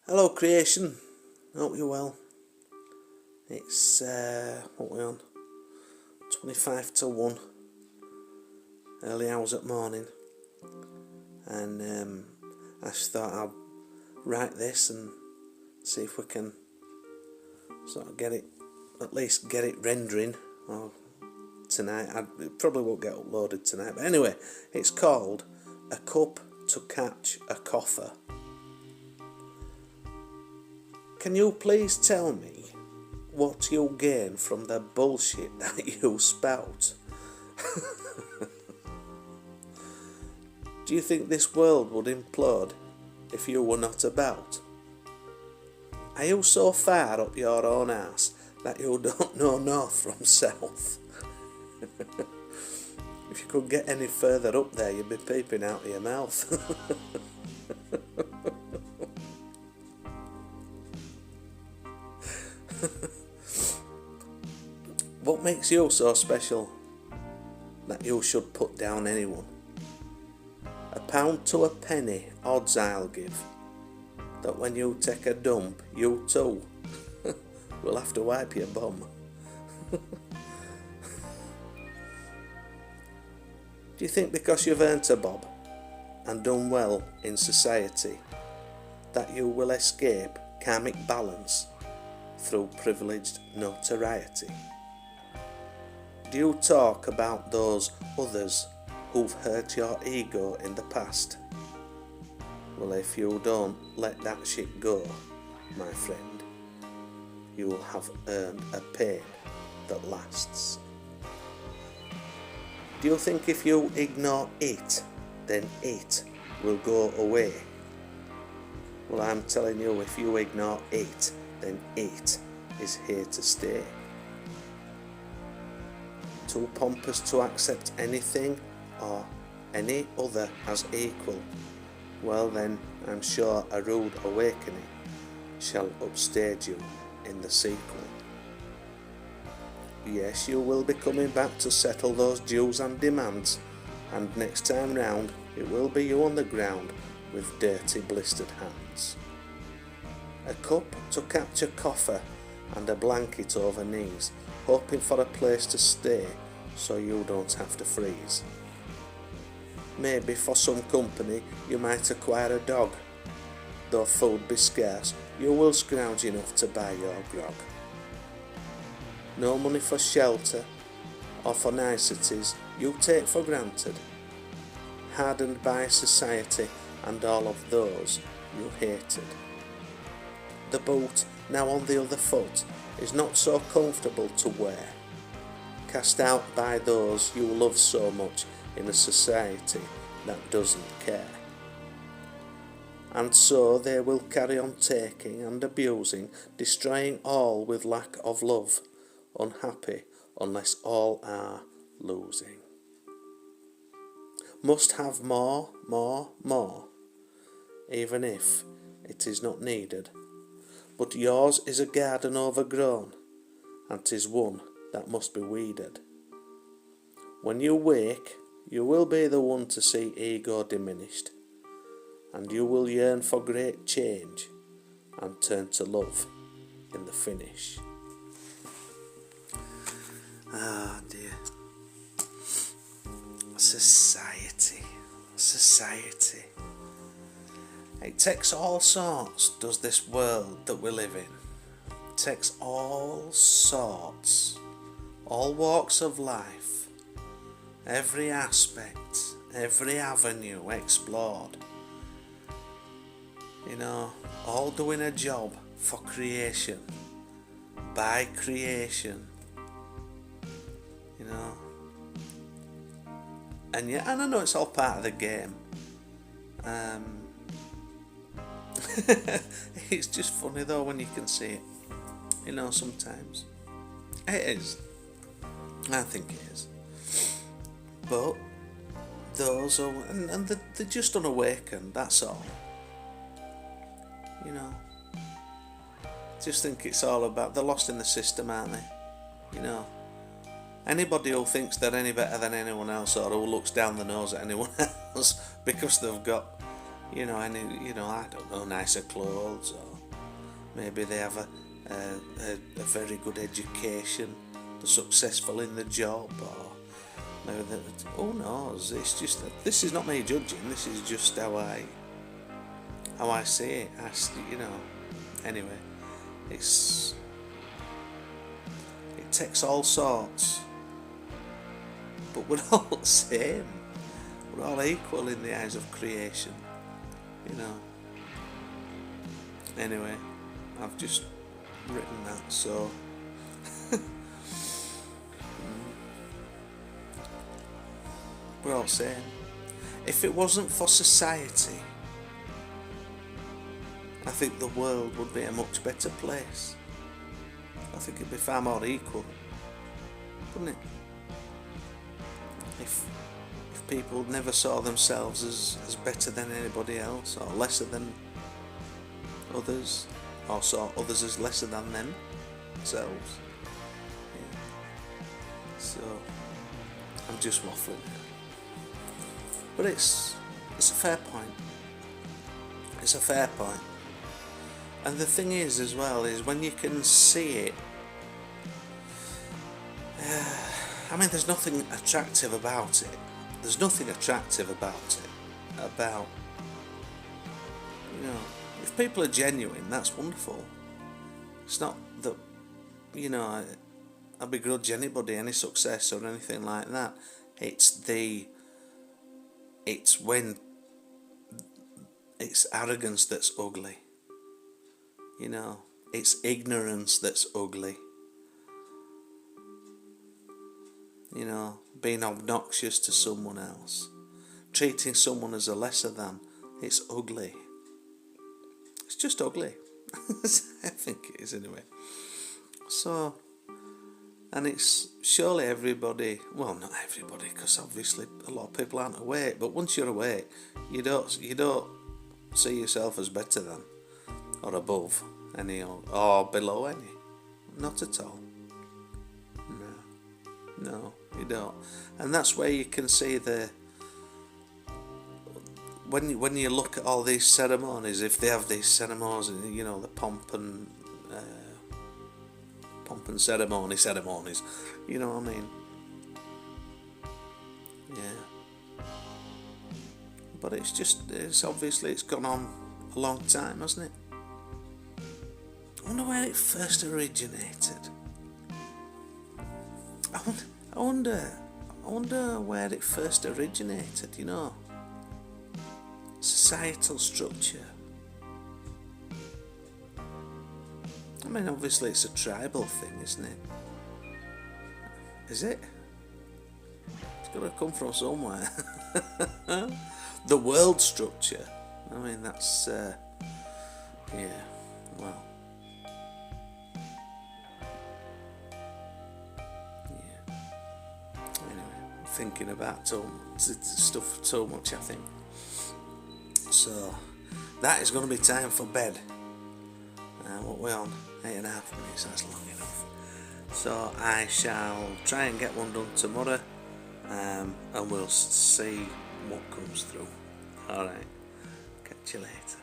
Hello creation, hope you're well. It's, what we on? 25 to 1, early hours at morning, and I just thought I'd write this and see if we can sort of at least get it rendering tonight. It probably won't get uploaded tonight, but anyway, it's called A Cup to Catch a Coffer. Can you please tell me what you gain from the bullshit that you spout? Do you think this world would implode if you were not about? Are you so far up your own arse that you don't know north from south? If you could get any further up there, you'd be peeping out of your mouth. What makes you so special that you should put down anyone? £1 to a penny odds I'll give that when you take a dump, you too will have to wipe your bum. Do you think because you've earned a bob and done well in society that you will escape karmic balance through privileged notoriety? Do you talk about those others who've hurt your ego in the past? Well, if you don't let that shit go, my friend, you will have earned a pain that lasts. Do you think if you ignore it, then it will go away? Well, I'm telling you, if you ignore it, then it is here to stay. Too pompous to accept anything or any other as equal, well then, I'm sure a rude awakening shall upstage you in the sequel. Yes, you will be coming back to settle those dues and demands, and next time round it will be you on the ground with dirty blistered hands. A cup to catch a coffer and a blanket over knees, hoping for a place to stay so you don't have to freeze. Maybe for some company you might acquire a dog. Though food be scarce, you will scrounge enough to buy your grog. No money for shelter or for niceties you take for granted, hardened by society and all of those you hated. The boot, now on the other foot, is not so comfortable to wear, cast out by those you love so much in a society that doesn't care. And so they will carry on taking and abusing, destroying all with lack of love, unhappy unless all are losing. Must have more, more, more, even if it is not needed. But yours is a garden overgrown, and 'tis one that must be weeded. When you wake, you will be the one to see ego diminished, and you will yearn for great change and turn to love in the finish. Ah dear. Society. It takes all sorts, does this world that we live in. It takes all sorts, all walks of life, every aspect, every avenue explored. You know, all doing a job for creation, by creation. You know, and I know it's all part of the game. It's just funny though when you can see it. You know, sometimes it is. I think it is. But those are, and they're just unawakened. That's all. You know, just think it's all about, they're lost in the system, aren't they? You know, anybody who thinks they're any better than anyone else or who looks down the nose at anyone else because they've got any, I don't know, nicer clothes, or maybe they have a very good education, they're successful in the job, or maybe who knows? It's just that this is not me judging. This is just how I see it. Anyway, it takes all sorts, but we're all the same. We're all equal in the eyes of creation. Anyway, I've just written that, so we're all saying, if it wasn't for society, I think the world would be a much better place. I think it'd be far more equal, wouldn't it? If people never saw themselves as better than anybody else, or lesser than others, or saw others as lesser than themselves. Yeah. So I'm just waffling here. But it's a fair point. It's a fair point. And the thing is, as well, is when you can see it, there's nothing attractive about it. There's nothing attractive about it. If people are genuine, that's wonderful. It's not that, I begrudge anybody any success or anything like that. It's when it's arrogance that's ugly. It's ignorance that's ugly. Being obnoxious to someone else, treating someone as a lesser than, it's ugly. It's just ugly. I think it is anyway. So, and it's surely everybody, well, not everybody, because obviously a lot of people aren't awake, but once you're awake, you don't see yourself as better than, or above any, or below any. Not at all. No, you don't. And that's where you can see when you look at all these ceremonies, if they have these ceremonies, the pomp and ceremonies, you know what I mean? Yeah. But it's obviously it's gone on a long time, hasn't it? I wonder where it first originated. I wonder where it first originated, Societal structure. Obviously it's a tribal thing, isn't it? Is it? It's got to come from somewhere. The world structure. That's, well. Thinking about stuff so much, I think. So that is going to be time for bed. What we're on 8.5 minutes. That's long enough. So I shall try and get one done tomorrow, and we'll see what comes through. All right. Catch you later.